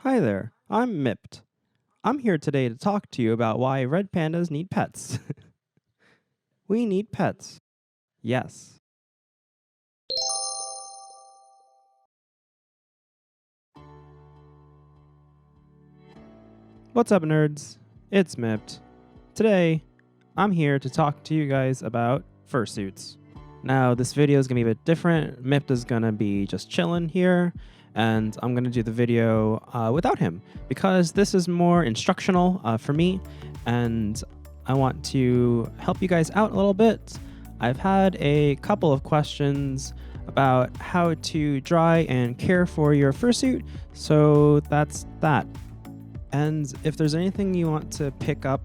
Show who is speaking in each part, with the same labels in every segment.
Speaker 1: Hi there, I'm Mipt. I'm here today to talk to you about why red pandas need pets. We need pets. Yes. What's up, nerds? It's Mipt. Today, I'm here to talk to you guys about fursuits. Now, this video is going to be a bit different. Mipt is going to be just chilling here, and I'm going to do the video without him because this is more instructional for me, and I want to help you guys out a little bit. I've had a couple of questions about how to dry and care for your fursuit, so that's that. And if there's anything you want to pick up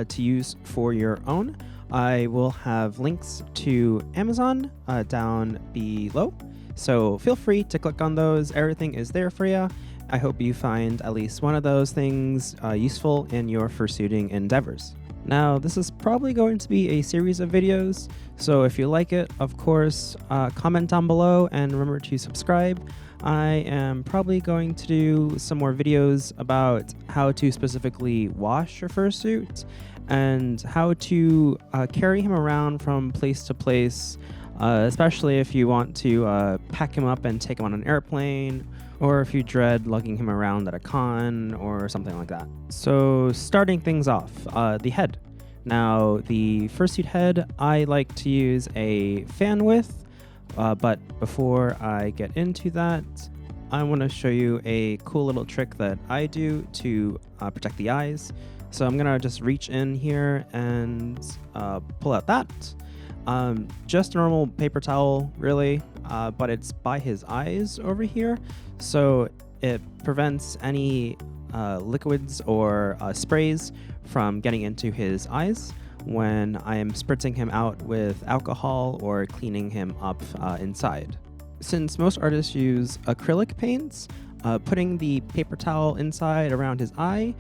Speaker 1: to use for your own, I will have links to Amazon down below. So feel free to click on those. Everything is there for you. I hope you find at least one of those things useful in your fursuiting endeavors. Now, this is probably going to be a series of videos, so if you like it, of course, comment down below and remember to subscribe. I am probably going to do some more videos about how to specifically wash your fursuit and how to carry him around from place to place, especially if you want to pack him up and take him on an airplane, or if you dread lugging him around at a con or something like that. So starting things off, the head. Now, the fursuit head, I like to use a fan width, but before I get into that, I want to show you a cool little trick that I do to protect the eyes. So I'm going to just reach in here and pull out that. Just a normal paper towel, really, but it's by his eyes over here. So it prevents any liquids or sprays from getting into his eyes when I am spritzing him out with alcohol or cleaning him up inside. Since most artists use acrylic paints, putting the paper towel inside around his eye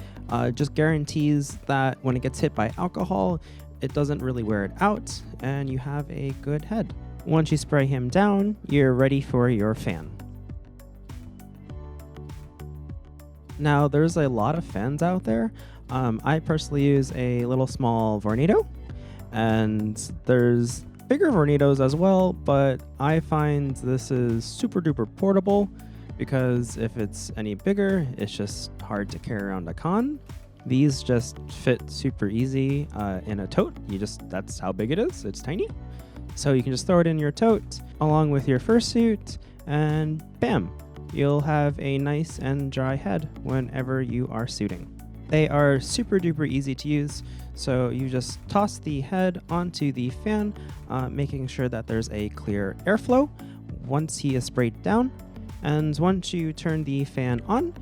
Speaker 1: just guarantees that when it gets hit by alcohol, it doesn't really wear it out, and you have a good head. Once you spray him down, you're ready for your fan. Now, there's a lot of fans out there. I personally use a little small Vornado, and there's bigger Vornados as well, but I find this is super duper portable because if it's any bigger, it's just hard to carry around a con. These just fit super easy in a tote. That's how big it is. It's tiny. So you can just throw it in your tote along with your fursuit, and bam, you'll have a nice and dry head whenever you are suiting. They are super duper easy to use, so you just toss the head onto the fan, making sure that there's a clear airflow once he is sprayed down. And once you turn the fan on,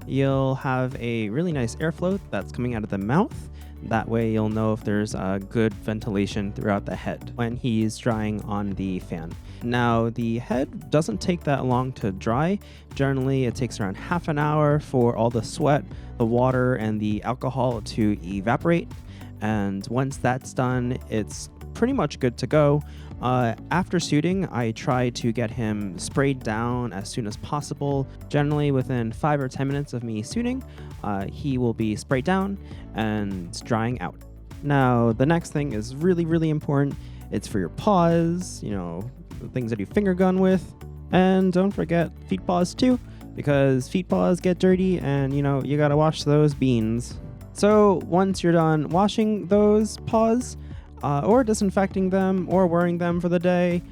Speaker 1: you'll have a really nice airflow that's coming out of the mouth. That way you'll know if there's good ventilation throughout the head when he's drying on the fan. Now, the head doesn't take that long to dry. Generally, it takes around half an hour for all the sweat, the water, and the alcohol to evaporate. And once that's done, it's pretty much good to go. After suiting, I try to get him sprayed down as soon as possible. Generally, within 5 or 10 minutes of me suiting, he will be sprayed down and drying out. Now, the next thing is really, really important. It's for your paws, the things that you finger gun with. And don't forget feet paws too, because feet paws get dirty and, you gotta wash those beans. So once you're done washing those paws, or disinfecting them or wearing them for the day,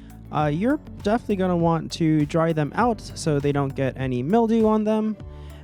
Speaker 1: you're definitely going to want to dry them out so they don't get any mildew on them.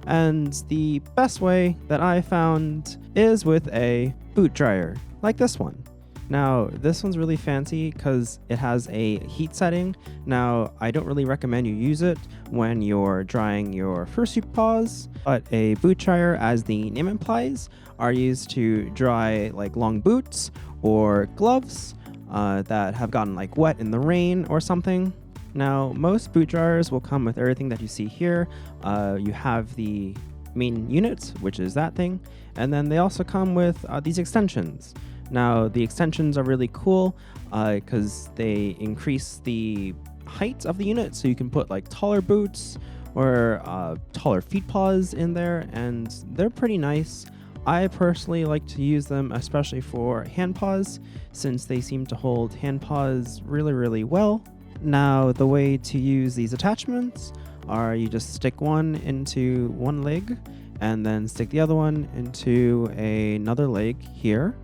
Speaker 1: And the best way that I found is with a boot dryer, like this one. Now, this one's really fancy because it has a heat setting. Now, I don't really recommend you use it when you're drying your fursuit paws, but a boot dryer, as the name implies, are used to dry like long boots or gloves that have gotten like wet in the rain or something. Now, most boot dryers will come with everything that you see here. You have the main unit, which is that thing, and then they also come with these extensions. Now, the extensions are really cool because they increase the height of the unit, so you can put like taller boots or taller feet paws in there, and they're pretty nice. I personally like to use them especially for hand paws, since they seem to hold hand paws really, really well. Now, the way to use these attachments are you just stick one into one leg and then stick the other one into another leg here.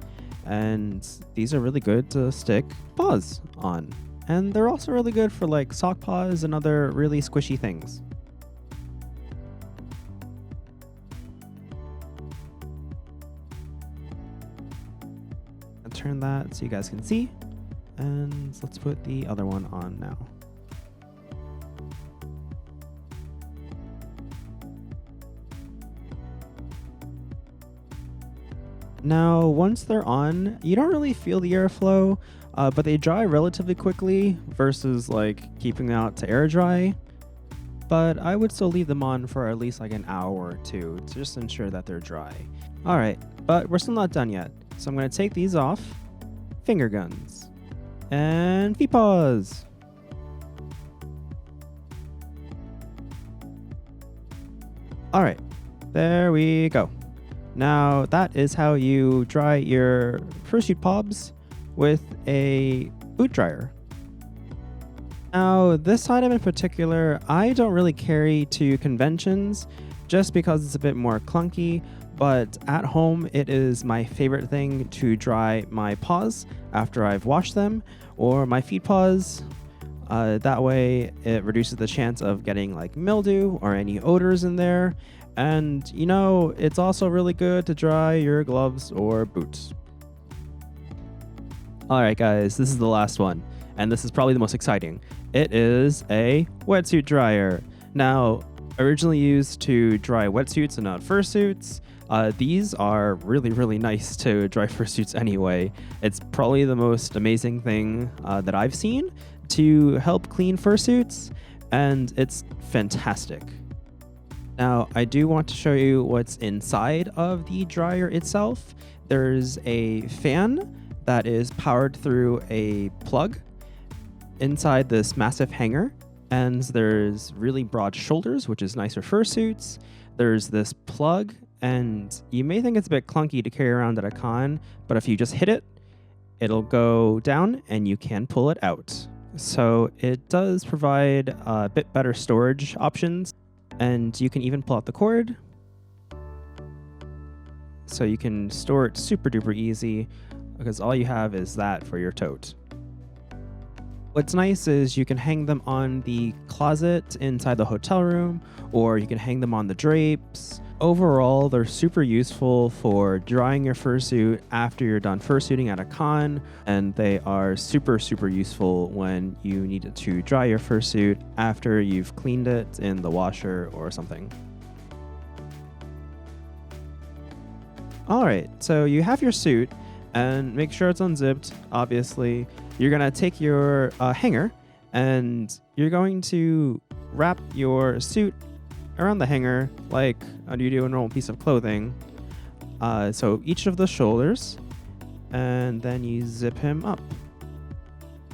Speaker 1: And these are really good to stick paws on. And they're also really good for like sock paws and other really squishy things. I'll turn that so you guys can see. And let's put the other one on now. Now, once they're on, you don't really feel the airflow, but they dry relatively quickly versus like keeping them out to air dry. But I would still leave them on for at least like an hour or two to just ensure that they're dry. All right, but we're still not done yet. So I'm going to take these off. Finger guns. And feet paws. All right, there we go. Now that is how you dry your fursuit pobs with a boot dryer. Now this item in particular, I don't really carry to conventions just because it's a bit more clunky, but at home it is my favorite thing to dry my paws after I've washed them, or my feet paws. That way it reduces the chance of getting like mildew or any odors in there. And you know, it's also really good to dry your gloves or boots. All right, guys, this is the last one, and this is probably the most exciting. It is a wetsuit dryer. Now, originally used to dry wetsuits and not fursuits, these are really, really nice to dry fursuits anyway. It's probably the most amazing thing that I've seen to help clean fursuits, and it's fantastic. Now, I do want to show you what's inside of the dryer itself. There's a fan that is powered through a plug inside this massive hanger, and there's really broad shoulders, which is nice for fursuits. There's this plug, and you may think it's a bit clunky to carry around at a con, but if you just hit it, it'll go down and you can pull it out. So it does provide a bit better storage options. And you can even pull out the cord, so you can store it super duper easy because all you have is that for your tote. What's nice is you can hang them on the closet inside the hotel room, or you can hang them on the drapes. Overall, they're super useful for drying your fursuit after you're done fursuiting at a con, and they are super, super useful when you need to dry your fursuit after you've cleaned it in the washer or something. All right, so you have your suit, and make sure it's unzipped, obviously. You're gonna take your hanger, and you're going to wrap your suit around the hanger like you do a normal piece of clothing. So each of the shoulders, and then you zip him up.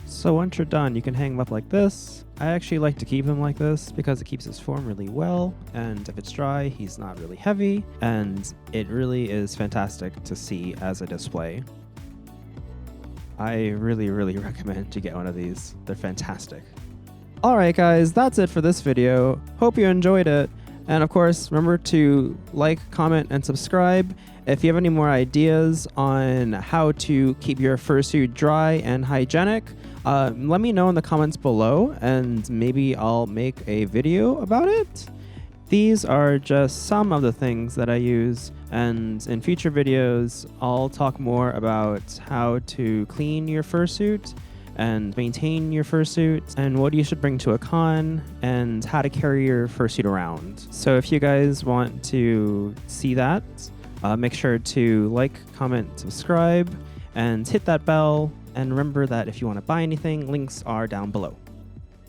Speaker 1: So once you're done, you can hang him up like this. I actually like to keep him like this because it keeps his form really well, and if it's dry, he's not really heavy, and it really is fantastic to see as a display. I really, really recommend you get one of these. They're fantastic. Alright guys, that's it for this video. Hope you enjoyed it. And of course, remember to like, comment, and subscribe. If you have any more ideas on how to keep your fursuit dry and hygienic, let me know in the comments below, and maybe I'll make a video about it. These are just some of the things that I use, and in future videos, I'll talk more about how to clean your fursuit and maintain your fursuit, and what you should bring to a con, and how to carry your fursuit around. So if you guys want to see that, make sure to like, comment, subscribe, and hit that bell. And remember that if you want to buy anything, links are down below.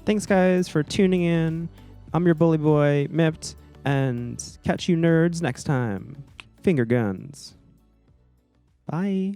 Speaker 1: Thanks guys for tuning in. I'm your bully boy, Mipt, and catch you nerds next time. Finger guns. Bye.